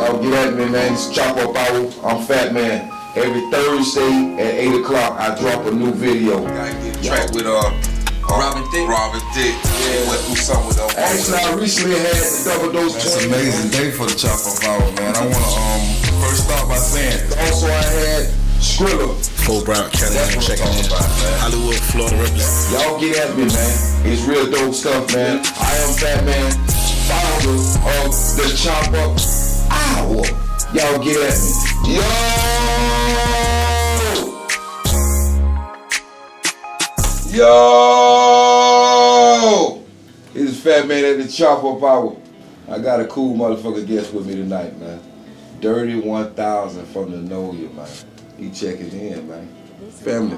Y'all get at me, man. It's Chop Up Hour. I'm FattMann. Every Thursday at 8 o'clock, I drop a new video. Gotta get a track with Robin Thicke. Yeah, went through something with Actually, I recently had the double dose. That's an amazing day for the Chop Up Hour, man. I wanna first start by saying also I had Skrilla. Full Brown Carolina, check it out. Hollywood, Florida represent. Y'all get at me, man. It's real dope stuff, man. I am FattMann, founder of the Chop Up Hour. Y'all get at me. Yo! It's FattMann at the Chop Up Hour. I got a cool motherfucker guest with me tonight, man. Dirty 1000 from the Nola, man. He checking in, man. Family,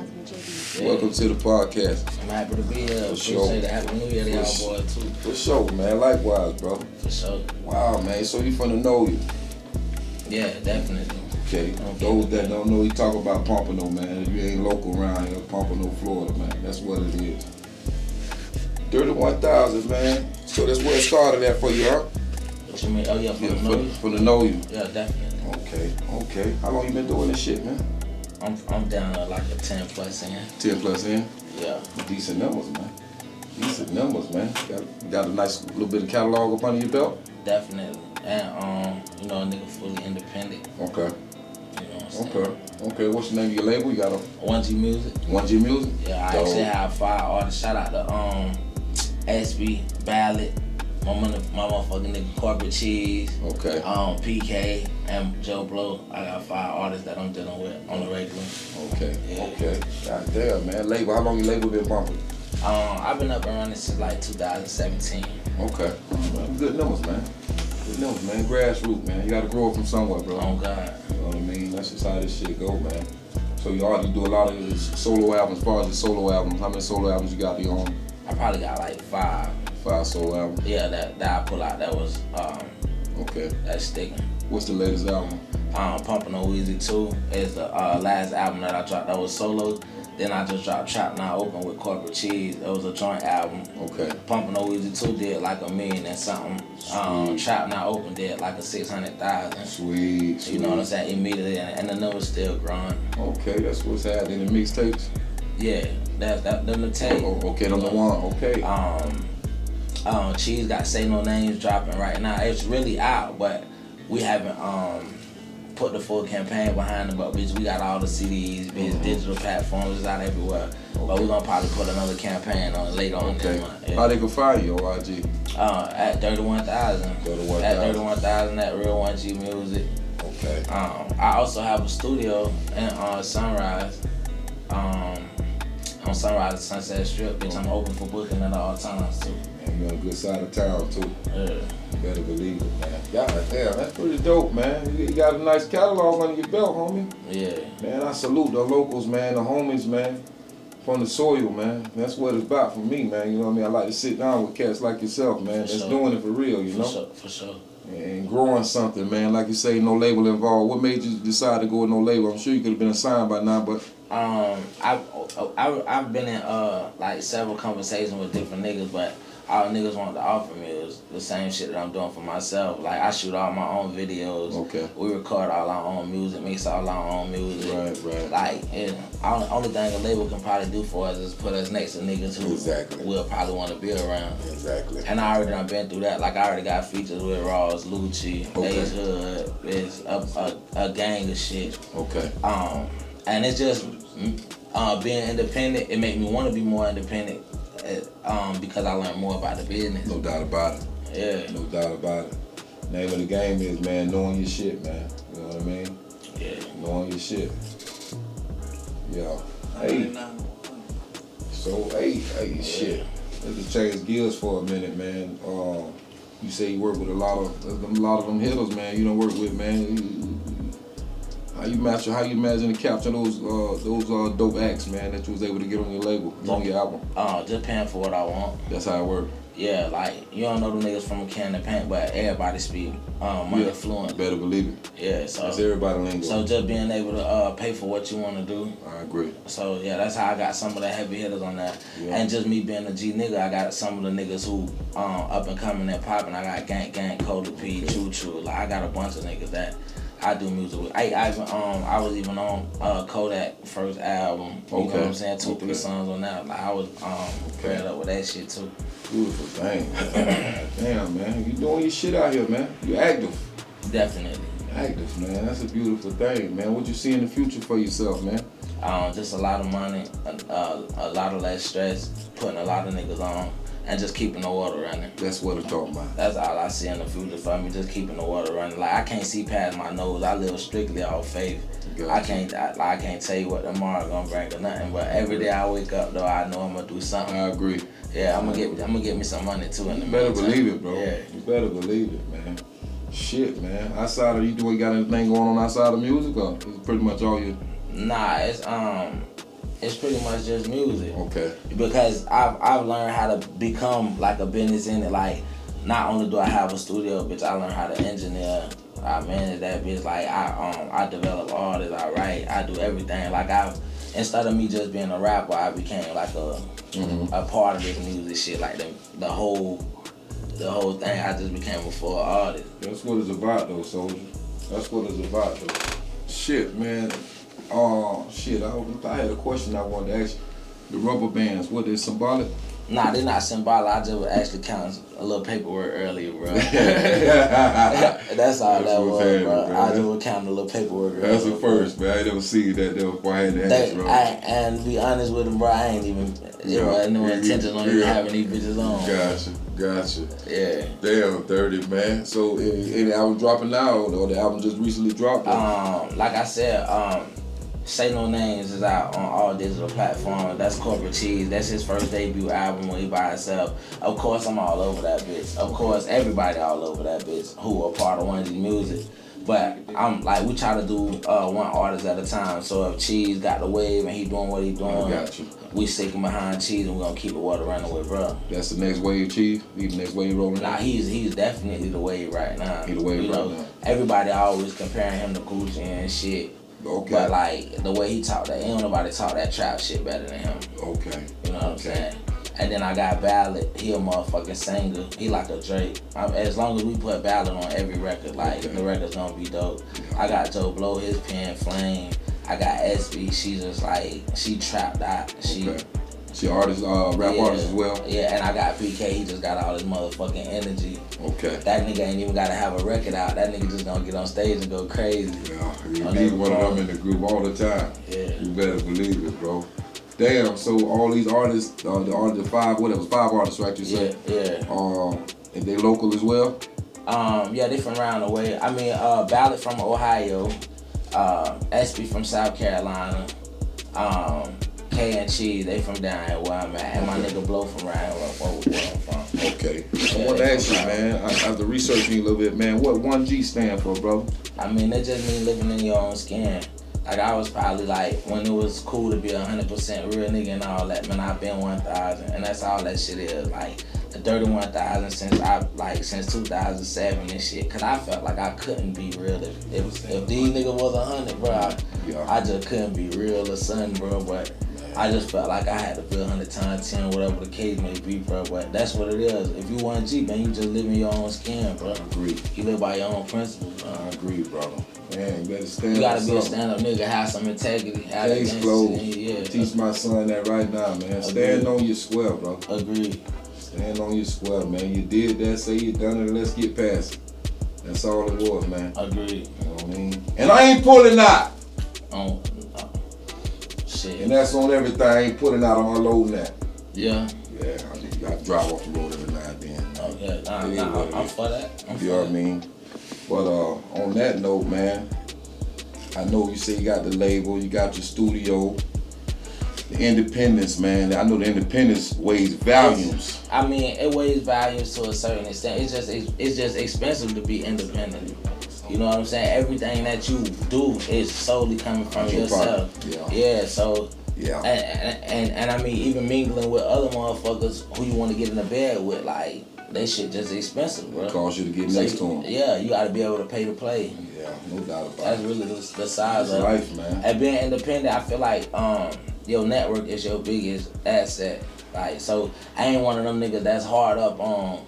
welcome to the podcast. I'm happy to be here. Appreciate it. Happy New Year to y'all boys too. For sure, man. Likewise, bro. For sure. Wow, man. So you from the Nola? Yeah, definitely. Okay. Those that don't know, he talk about Pompano, man. If you ain't local around here, Pompano, Florida, man. That's what it is. Dirty 1000, man. So that's where it started at for you, huh? What you mean? Oh yeah, for the Nola. Yeah, definitely. Okay. How long you been doing this shit, man? I'm down to like a 10 plus in. 10 plus in? Yeah. Decent numbers, man. Decent numbers, man. Got a nice little bit of catalog up under your belt? Definitely. And you know, a nigga fully independent. Okay. You know what I'm saying? Okay. What's the name of your label? You got a 1G Music. 1G Music? Yeah, I actually have 5 artists. Shout out to SB, Ballad, my motherfucking nigga Corporate Cheese. Okay. PK and Joe Blow. I got 5 artists that I'm dealing with on the regular. Okay. Yeah. Okay. God damn, man. Label. How long your label been bumping? I've been up and running since like 2017. Okay. Good numbers, man. Good numbers, man. Grassroots, man. You gotta grow up from somewhere, bro. Oh God. You know what I mean? That's just how this shit go, man. So you already do a lot of solo albums. As far as the solo albums, how many solo albums you got to own? I probably got like 5. 5 solo albums. Yeah, that I pull out. That was okay. That's sticking. What's the latest album? Pumping No Easy 2 is the last album that I dropped. That was solo. Then I just dropped Trap Now Open with Corporate Cheese. It was a joint album. Okay. Pumping No Easy 2 did like $1 million and something. Trap Now Open did like a 600,000. Sweet. You know what I'm saying? Immediately, and the number's still growing. Okay, that's what's happening in the mixtapes. Yeah, them the tape. Oh, okay, them the one. Okay. Cheese got Say No Names dropping right now. It's really out, but we haven't put the full campaign behind it. But bitch, we got all the CDs, bitch, digital platforms, it's out everywhere. Okay. But we're gonna probably put another campaign on later on this month. Yeah. How they can find you on IG? At 31,000. 31,000. At 31,000 at Real 1G Music. Okay. I also have a studio in Sunrise. On Sunrise and Sunset Strip, bitch. I'm open for booking at all times too. Man, you on a good side of town too. Yeah. You better believe it, man. God damn, that's pretty dope, man. You got a nice catalog under your belt, homie. Yeah. Man, I salute the locals, man, the homies, man, from the soil, man. That's what it's about for me, man. You know what I mean? I like to sit down with cats like yourself, man. That's doing it for real, you know? For sure. And growing something, man. Like you say, no label involved. What made you decide to go with no label? I'm sure you could have been assigned by now, but I've been in like several conversations with different niggas, but all niggas wanted to offer me is the same shit that I'm doing for myself. Like I shoot all my own videos. Okay. We record all our own music, mix all our own music. Right. Like, only thing a label can probably do for us is put us next to niggas who will probably want to be around. Exactly. And I already done been through that. Like I already got features with Ross, Lucci, Ace Hood. It's a gang of shit. Okay. And it's just being independent. It made me want to be more independent because I learned more about the business. No doubt about it. Yeah. No doubt about it. Name of the game is, man, knowing your shit, man. You know what I mean? Yeah. Knowing your shit. Yeah. Hey. So, hey, shit. Let's just change gears for a minute, man. You say you work with a lot of them hitters, man. You don't work with, man. How you imagine to capture those dope acts, man, that you was able to get on your label, on your album? Just paying for what I want. That's how it works. Yeah, like you don't know the niggas from a can of paint, but everybody speak money fluent. Better believe it. Yeah, so that's everybody lingo. So just being able to pay for what you want to do. I agree. So yeah, that's how I got some of the heavy hitters on that. Yeah. And just me being a G nigga, I got some of the niggas who up and coming and popping. I got Gang, Kodak P, Choo. Like I got a bunch of niggas that I do music with. I was even on Kodak first album. You know what I'm saying? 2-3 songs on that. Like I was paired up with that shit too. Beautiful thing. Damn, man. You doing your shit out here, man. You active. Definitely. Active, man. That's a beautiful thing, man. What you see in the future for yourself, man? Just a lot of money, a lot of less stress, putting a lot of niggas on, and just keeping the water running. That's what I'm talking about. That's all I see in the future for me, just keeping the water running. Like I can't see past my nose. I live strictly off faith. Gotcha. I can't tell you what tomorrow gonna bring or nothing. But every day I wake up though, I know I'm gonna do something. I agree. Yeah, I'm gonna get me some money too in the You better meantime. believe it, bro. Yeah. You better believe it, man. Shit, man. Outside of you got anything going on outside of music, or is it pretty much all you? Nah, it's pretty much just music. Okay. Because I've learned how to become like a business in it. Like, not only do I have a studio, bitch, I learned how to engineer. I manage that bitch. Like I develop artists, I write, I do everything. Like instead of me just being a rapper, I became like a part of this music shit. Like the whole thing, I just became a full artist. That's what it's about though, soldier. That's what it's about though. Shit, man. Shit, I had a question I wanted to ask you. The rubber bands, what is symbolic? Nah, they're not symbolic. I just was actually counting a little paperwork earlier, bro. That's all that was, bro. I just was counting a little paperwork earlier. That's the first, man. I ain't never seen that before. I had to ask, bro. And to be honest with him, bro, I ain't even, no intention on even having these bitches on. Gotcha. Yeah. Damn, 30, man. So, any album dropping now, or the album just recently dropped? Like I said, Say No Names is out on all digital platforms. That's Corporate Cheese. That's his first debut album when he by himself. Of course, I'm all over that bitch. Of course, everybody all over that bitch who are part of 1G Music. But I'm like, we try to do one artist at a time. So if Cheese got the wave and he doing what he doing, we sticking behind Cheese and we gonna keep the water running with bro. That's the next wave, Cheese? He the next wave rolling? Nah, he's definitely the wave right now. He the wave right now. Everybody always comparing him to Gucci and shit. Okay. But like the way he talk that, ain't nobody talk that trap shit better than him. Okay. You know what I'm saying? And then I got Ballad. He a motherfucking singer. He like a Drake. As long as we put Ballad on every record, like the record's gonna be dope. I got Joe Blow, his pen Flame. I got SB. She just like she trapped out. She artist, rap artist as well. Yeah, and I got PK. He just got all his motherfucking energy. Okay. That nigga ain't even gotta have a record out. That nigga just gonna get on stage and go crazy. Yeah, you need one of them in the group all the time. Yeah. You better believe it, bro. Damn. So all these artists, the five artists, right? You said. Yeah. And they local as well. Yeah, they from around the way. I mean, Ballad from Ohio, SB from South Carolina. K and Cheese, they from down here where I'm at, and my nigga Blow from around here where I'm from. Okay. I want to ask you, man, after researching you a little bit, man, what 1G stand for, bro? I mean, it just mean living in your own skin. Like, I was probably like, when it was cool to be 100% real nigga and all that, man, I've been 1,000, and that's all that shit is. Like, the dirty 1,000 since 2007 and shit, cause I felt like I couldn't be real if these niggas was 100, bro. I just couldn't be real or something, bro, but I just felt like I had to be 100 times 10, whatever the case may be, bro. But that's what it is. If you 1G, man, you just live in your own skin, bro. I agree. You live by your own principles, bro. I agree, brother. Man, you better stand up. You gotta be a stand-up nigga, have some integrity, have case closed. Yeah. Teach my son that right now, man. Stand on your square, bro. Agreed. Stand on your square, man. You did that, say you done it, and let's get past it. That's all it was, man. Agreed. You know what I mean? And I ain't pulling out. Shit. And that's on everything. I ain't putting out on unloading that. Yeah. Yeah, I drive off the road every now and then. Oh, yeah. I'm for that. You know what I mean? But on that note, man, I know you say you got the label, you got your studio, the independence, man. I know the independence weighs volumes. I mean, it weighs volumes to a certain extent. It's just expensive to be independent. You know what I'm saying? Everything that you do is solely coming from yourself. Yeah. So. Yeah. And I mean, even mingling with other motherfuckers who you want to get in the bed with, like, that shit just expensive, bro. It costs you to get next to them. Yeah, you got to be able to pay to play. Yeah, no doubt about That's it. really the size of life, man. And being independent, I feel like your network is your biggest asset. Like, so I ain't one of them niggas that's hard up on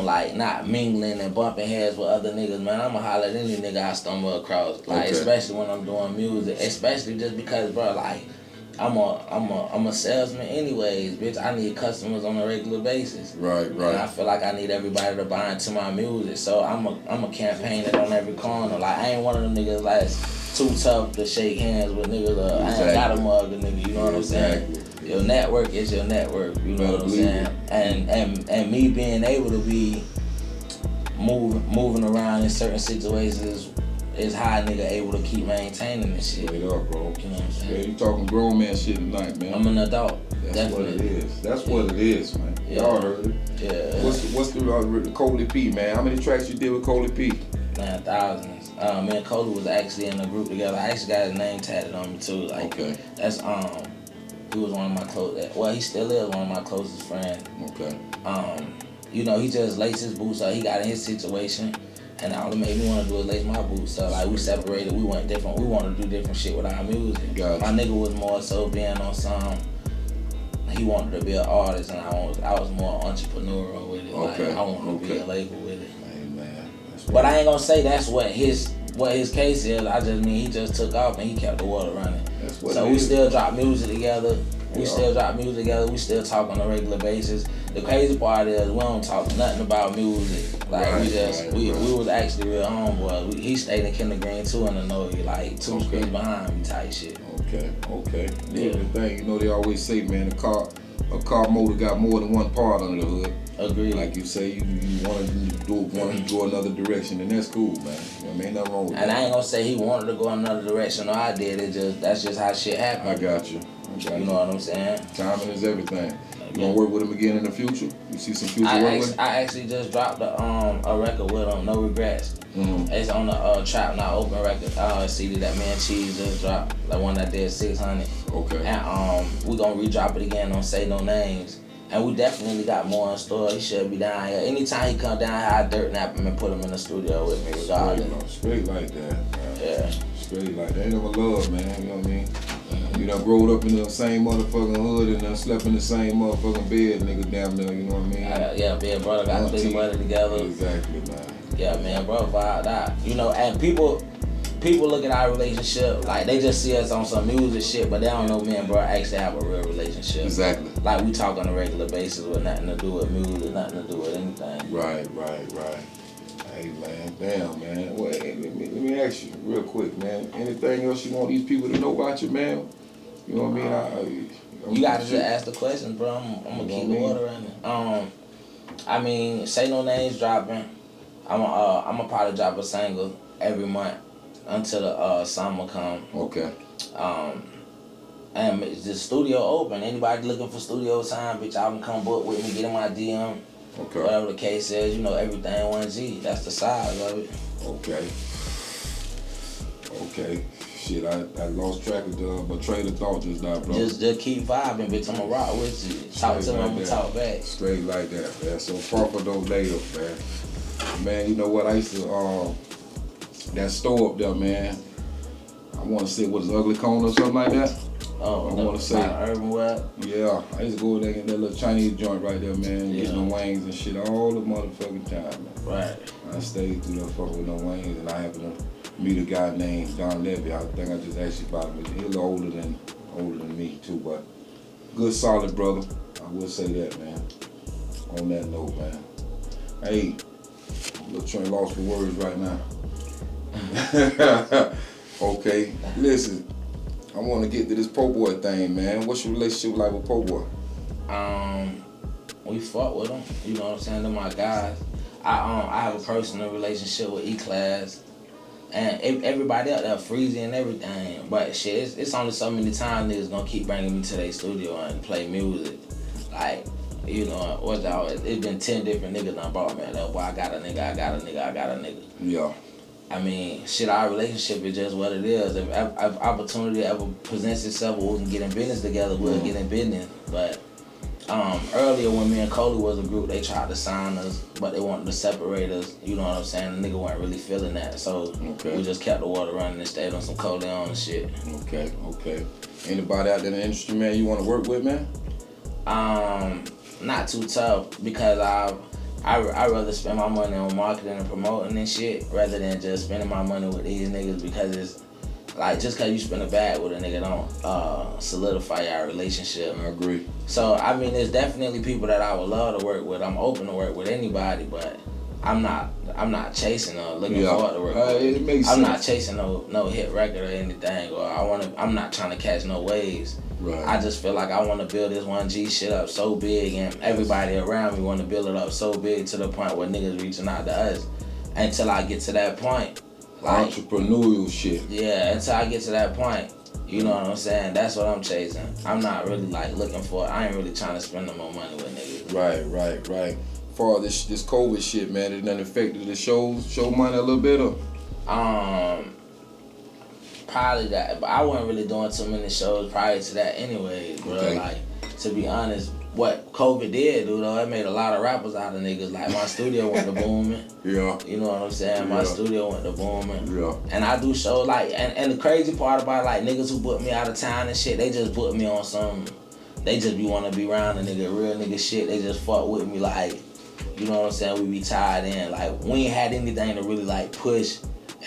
like not mingling and bumping heads with other niggas, man. I'ma holler at any nigga I stumble across. Like, especially when I'm doing music. Especially just because, bro, like, I'm a salesman anyways, bitch. I need customers on a regular basis. Right. And I feel like I need everybody to buy into my music. So I'm a campaign it on every corner. Like, I ain't one of them niggas like too tough to shake hands with niggas. I ain't got a mug a nigga, you know what I'm saying? Your network is your network, you know what I'm saying? And me being able to be moving around in certain situations is how a nigga able to keep maintaining this shit. Straight up, bro. You know what I'm saying? Yeah, you talking grown man shit tonight, man. I'm an adult. That's definitely. what it is. That's what it is, man. Yeah. Y'all heard it. Yeah. What's the Coley P, man? How many tracks you did with Coley P? Man, thousands. Me and Coley was actually in a group together. I actually got his name tatted on me too. Like, okay. That's he was one of my well, he still is one of my closest friends. Okay. You know, he just laced his boots up. He got in his situation, and all it made me want to do is lace my boots up. Like, we separated. We went different. We wanted to do different shit with our music. Gotcha. My nigga was more so being on some. He wanted to be an artist, and I was more entrepreneurial with it. Okay. Like, I wanted to be a label with it. Hey, man. But I ain't gonna say that's what his case is. I just mean he just took off and he kept the water running. That's what so it we is. still drop music together. We still talk on a regular basis. The crazy part is we don't talk nothing about music. Like, we was actually real homeboys. He stayed in Kindergarten too in the Nola, like 2 streets behind me type shit. Okay. Yeah. The thing, you know, they always say, man, a car motor got more than one part under the hood. Agreed. Like you say, you want to go another direction, and that's cool, man. You know what I mean? Nothing wrong with that. And I ain't gonna say he wanted to go another direction or I did. That's just how shit happened. I got you. You know what I'm saying? Timing is everything. You gonna work with him again in the future? You see some future work with him? I actually just dropped a record with him, No Regrets. Mm-hmm. It's on the Trap Not Open record CD that me and Cheese just dropped, the one that did 600. Okay. And we gonna re-drop it again on Say No Names. And we definitely got more in store. He should be down here. Anytime he come down here, I dirt nap him and put him in the studio with me regardless. Straight like that, man. Yeah. Straight like that. Ain't never love, man. You know what I mean? You done growed up in the same motherfucking hood and done slept in the same motherfucking bed, nigga, damn near, you know what I mean? Yeah, me and brother got big money together. Exactly, man. Yeah, man, bro, vibed out. You know, and people look at our relationship, like, they just see us on some music shit, but they don't know me and bro actually have a real relationship. Exactly. Like, we talk on a regular basis with nothing to do with music, nothing to do with anything. Right. Hey, man, damn, man. Well, hey, let me ask you real quick, man. Anything else you want these people to know about you, man? You know what I mean? You gotta just ask the questions, bro. I'm gonna keep the water running. I mean, Say No Names dropping. I'm a probably drop a single every month until the summer come. Okay. And the studio open. Anybody looking for studio time, bitch, y'all can come book with me, get in my DM. Okay. Whatever the case is, you know, everything 1G. That's the size of it. Okay. Shit, I lost track of my train of thought just now, bro. Just keep vibing, bitch. I'ma rock with you. Talk to me, I'ma talk back. Straight like that, man. So proper don't later, man. Man, you know what? I used to that store up there, man. I want to say what is Ugly Cone or something like that. Oh, I want to say Urban Web. Yeah, I used to go there and get that little Chinese joint right there, man. Get no wings and shit all the motherfucking time, man. Right. I stayed through that fuck with no wings, and I happened to meet a guy named Don Levy. I think I just asked you about him. He's a little older than me too, but good, solid brother. I will say that, man. On that note, man. Hey, little train lost for words right now. Okay, listen. I want to get to this Po Boy thing, man. What's your relationship like with Po Boy? We fought with them. You know what I'm saying? They're my guys. I have a personal relationship with E-Class. And everybody out there freezing and everything. But shit, it's only so many times niggas gonna keep bringing me to their studio and play music. Like, you know, it's been 10 different niggas done brought me. Like, boy, I got a nigga. Yeah. I mean, shit, our relationship is just what it is. If opportunity ever presents itself where we can get in business together, we'll get in business. But earlier when me and Kodak was a group, they tried to sign us, but they wanted to separate us. You know what I'm saying? The nigga wasn't really feeling that, so we just kept the water running and stayed on some kolyons and shit. Okay. Anybody out there in the industry, man, you want to work with, man? Not too tough, because I rather spend my money on marketing and promoting and shit rather than just spending my money with these niggas, because it's like, just cause you spend a bag with a nigga don't solidify our relationship. I agree. So I mean, there's definitely people that I would love to work with. I'm open to work with anybody, but I'm not chasing or looking forward to work with. It makes I'm sense. not chasing no hit record or anything, or I'm not trying to catch no waves. Right. I just feel like I want to build this 1G shit up so big, and everybody around me want to build it up so big to the point where niggas reaching out to us. Until I get to that point, like entrepreneurial shit. Yeah, until I get to that point, you know what I'm saying? That's what I'm chasing. I'm not really like looking for. I ain't really trying to spend no more money with niggas. Right. For this COVID shit, man, it done affected the show money a little bit, or? Probably that, but I wasn't really doing too many shows prior to that anyway, bro. Okay. Like, to be honest, what COVID did, dude, though, it made a lot of rappers out of niggas. Like, my studio went to booming. Yeah. You know what I'm saying? My studio went to booming. Yeah. And I do shows, like, and the crazy part about it, like, niggas who book me out of town and shit, they just book me on some, they just be wanna be around a nigga, real nigga shit. They just fuck with me, like, you know what I'm saying? We be tied in. Like, we ain't had anything to really, like, push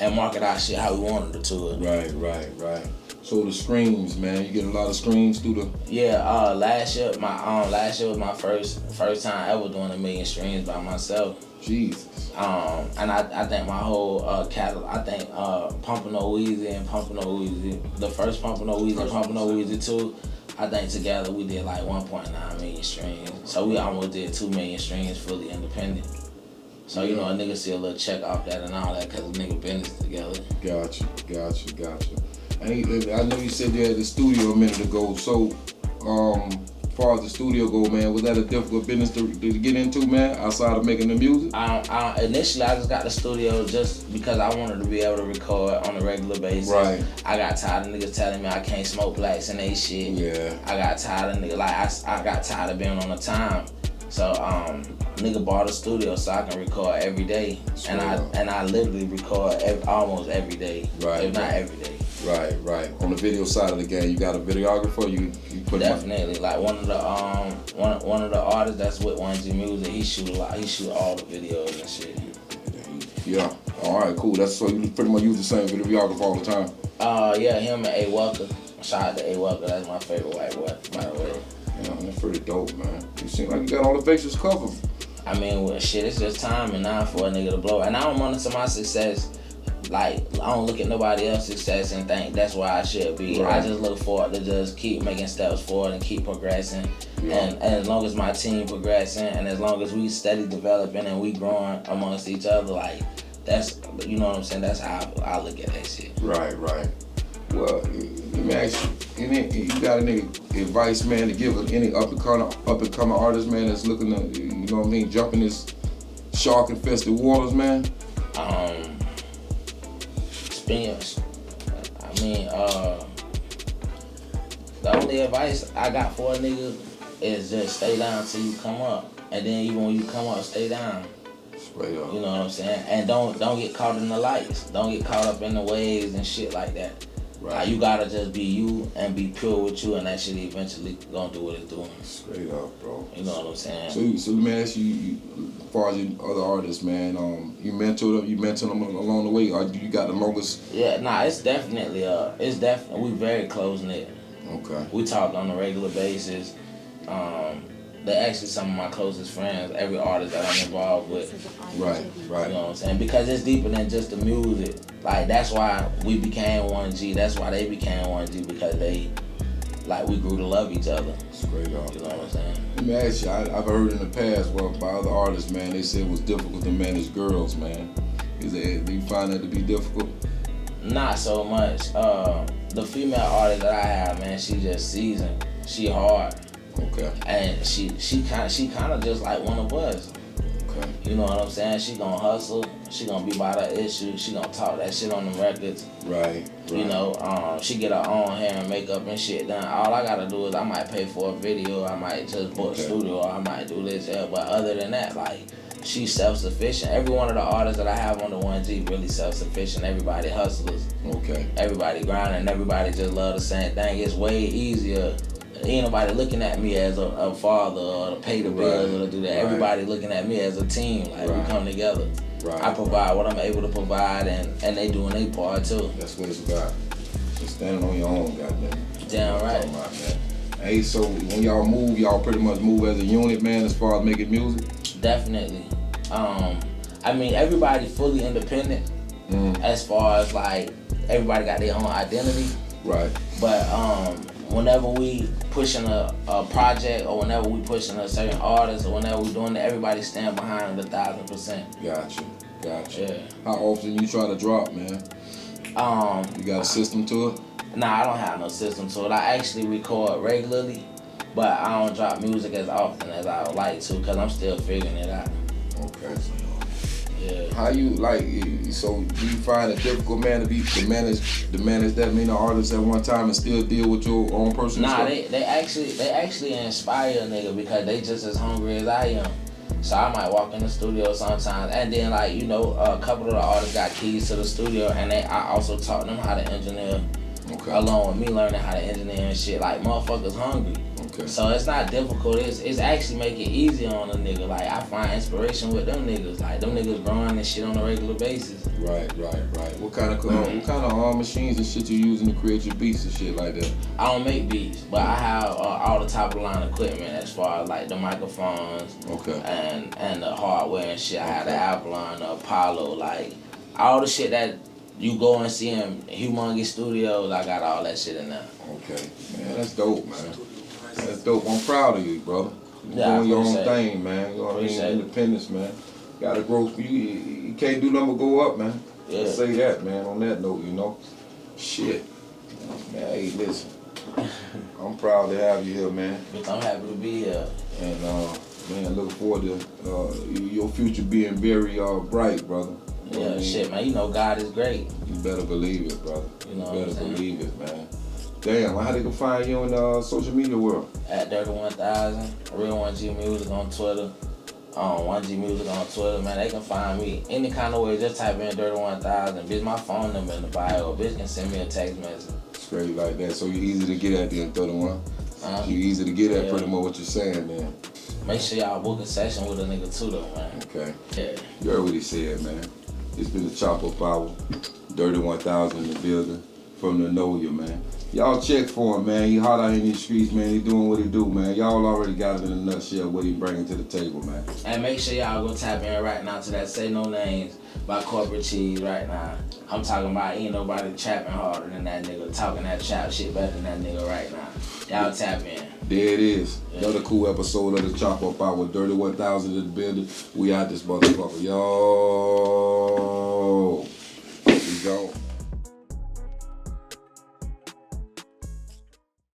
and market our shit how we wanted it to it. Right. So the streams, man, you get a lot of streams through the. Yeah, last year was my first time ever doing 1 million streams by myself. Jesus. And I think my whole catalog, I think Pumpin' No Weezy and Pumpin' No Weezy, the first Pumpin' No Weezy and Pumpin' No Weezy 2, I think together we did like 1.9 million streams. So we almost did 2 million streams fully independent. So, you know, a nigga see a little check off that and all that because a nigga business together. Gotcha. And I know you said you had the studio a minute ago. So, as far as the studio go, man, was that a difficult business to get into, man, outside of making the music? Initially, I just got the studio just because I wanted to be able to record on a regular basis. Right. I got tired of niggas telling me I can't smoke blacks and they shit. Yeah. I got tired of niggas, like, I got tired of being on the time. So, nigga bought a studio so I can record every day. And I literally record almost every day. Right. If not every day. Right. On the video side of the game, you got a videographer. You put definitely like one of the artists that's with 1G Music. He shoot all the videos and shit. Yeah. All right. Cool. That's so you pretty much use the same videographer all the time. Yeah. Him and A Walker. Shout out to A Walker. That's my favorite white boy, by the way. Yeah, that's pretty dope, man. You seem like you got all the bases covered. I mean, well, shit, it's just timing now for a nigga to blow. And I don't monitor my success. Like, I don't look at nobody else's success and think that's where I should be. Right. I just look forward to just keep making steps forward and keep progressing. Yeah. And as long as my team progressing and as long as we steady developing and we growing amongst each other, like, that's, you know what I'm saying? That's how I look at that shit. Right. Well, let me ask you, you got any advice, man, to give any up and coming artist, man, that's looking to, you know what I mean, jump in this shark infested waters, man? The only advice I got for a nigga is just stay down till you come up, and then even when you come up, stay down. Straight up. You know what I'm saying? And don't get caught in the lights. Don't get caught up in the waves and shit like that. Right. Like, you gotta just be you and be pure with you, and that shit eventually gonna do what it's doing. Straight up, bro. You know what I'm saying? So let me ask you, as far as you other artists, man, you mentor them along the way, or you got the longest? Yeah, nah, it's definitely we very close knit. Okay. We talk on a regular basis. They're actually some of my closest friends, every artist that I'm involved with. Right. You know what I'm saying? Because it's deeper than just the music. Like, that's why we became 1G. That's why they became 1G, because we grew to love each other. Straight up. You know what I'm saying? Let me ask you, I've heard in the past, by other artists, man, they said it was difficult to manage girls, man. Do you find that to be difficult? Not so much. The female artist that I have, man, she just seasoned. She hard. Okay. And she kind of just like one of us. Okay. You know what I'm saying? She gonna hustle. She gonna be about her issue. She gonna talk that shit on the records. Right. You know, she get her own hair and makeup and shit done. All I gotta do is I might pay for a video. I might just book a studio. Or I might do this. Yeah, but other than that, like, she's self-sufficient. Every one of the artists that I have on the 1G really self-sufficient. Everybody hustlers. Okay. Everybody grinding. Everybody just love the same thing. It's way easier. Ain't nobody looking at me as a father or to pay the bills or to do that. Right. Everybody looking at me as a team. Like, we come together. Right. I provide what I'm able to provide, and they doing their part too. That's what it's about. Just standing on your own, goddamn. Damn right. About, man. Hey, so when y'all move, y'all pretty much move as a unit, man, as far as making music? Definitely. I mean, everybody fully independent as far as, like, everybody got their own identity. Right. But whenever we pushing a project or whenever we pushing a certain artist or whenever we doing it, everybody stand behind it 1,000%. Gotcha. Yeah. How often you try to drop, man? You got a system to it? Nah, I don't have no system to it. I actually record regularly, but I don't drop music as often as I would like to because I'm still figuring it out. Okay. Yeah. How you like? So do you find it difficult, man, to manage that many artists at one time and still deal with your own personal stuff? Nah, they actually inspire a nigga because they just as hungry as I am. So I might walk in the studio sometimes, and then, like, you know, a couple of the artists got keys to the studio, and I also taught them how to engineer. Okay. Along with me learning how to engineer and shit. Like, motherfuckers hungry. Okay. So it's not difficult. It's actually make it easier on a nigga. Like, I find inspiration with them niggas. Like, them niggas growing and shit on a regular basis. Right. What kind of machines and shit you using to create your beats and shit like that? I don't make beats, but I have all the top of the line equipment as far as, like, the microphones. Okay. And the hardware and shit. I have the Avalon, the Apollo, like, all the shit that you go and see in humongous studios, I got all that shit in there. Okay. Man, that's dope, man. That's dope. I'm proud of you, brother. You're doing your own thing, man. You know what I mean? Independence, man. Gotta grow. You can't do nothing but go up, man. Yeah. Let's say that, man. On that note, you know. Shit. Man, hey, listen. I'm proud to have you here, man. I'm happy to be here. And, man, looking forward to your future being very bright, brother. You know shit, man. You know God is great. You better believe it, brother. You better believe it, man. Damn, how they can find you in the social media world? At Dirty 1000, Real 1G Music on Twitter. 1G Music on Twitter, man. They can find me any kind of way. Just type in Dirty 1000. Bitch, my phone number in the bio. Bitch can send me a text message. Straight like that. So you're easy to get at the 31. You're easy to get at, pretty much what you're saying, man. Make sure y'all book a session with a nigga too, though, man. Okay. Yeah. You heard what he said, man. It's been the Chop Up Hour. Dirty 1000 in the building from the Nola, man. Y'all check for him, man. He hot out in these streets, man. He doing what he do, man. Y'all already got it in a nutshell what he bringing to the table, man. And make sure y'all go tap in right now to that Say No Names by Corporate Cheese right now. I'm talking about ain't nobody trapping harder than that nigga, talking that trap shit better than that nigga right now. Y'all tap in. There it is. Yeah. Another cool episode of the Chop Up Hour with Dirty 1000 in the building. We out this motherfucker, y'all.